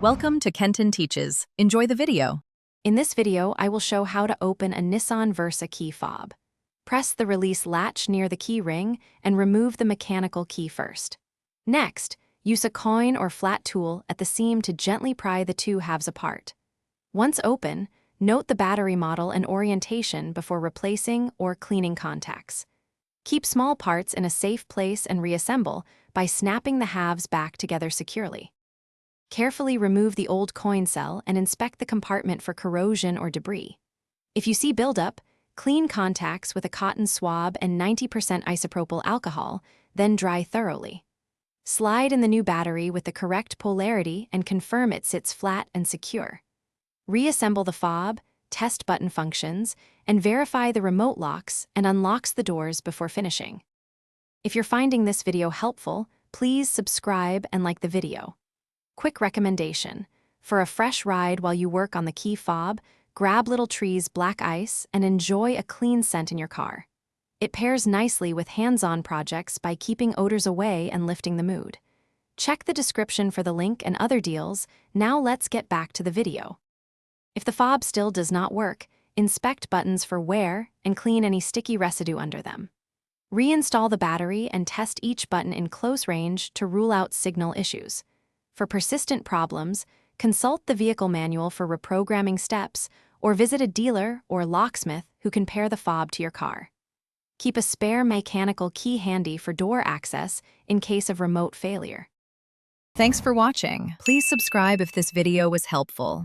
Welcome to Kenton Teaches. Enjoy the video. In this video, I will show how to open a Nissan Versa key fob. Press the release latch near the key ring and remove the mechanical key first. Next, use a coin or flat tool at the seam to gently pry the two halves apart. Once open, note the battery model and orientation before replacing or cleaning contacts. Keep small parts in a safe place and reassemble by snapping the halves back together securely. Carefully remove the old coin cell and inspect the compartment for corrosion or debris. If you see buildup, clean contacts with a cotton swab and 90% isopropyl alcohol, then dry thoroughly. Slide in the new battery with the correct polarity and confirm it sits flat and secure. Reassemble the fob, test button functions, and verify the remote locks and unlocks the doors before finishing. If you're finding this video helpful, please subscribe and like the video. Quick recommendation: for a fresh ride while you work on the key fob, grab Little Tree's Black Ice and enjoy a clean scent in your car. It pairs nicely with hands-on projects by keeping odors away and lifting the mood. Check the description for the link and other deals. Now let's get back to the video. If the fob still does not work, inspect buttons for wear and clean any sticky residue under them. Reinstall the battery and test each button in close range to rule out signal issues. For persistent problems, consult the vehicle manual for reprogramming steps or visit a dealer or locksmith who can pair the fob to your car. Keep a spare mechanical key handy for door access in case of remote failure. Thanks for watching. Please subscribe if this video was helpful.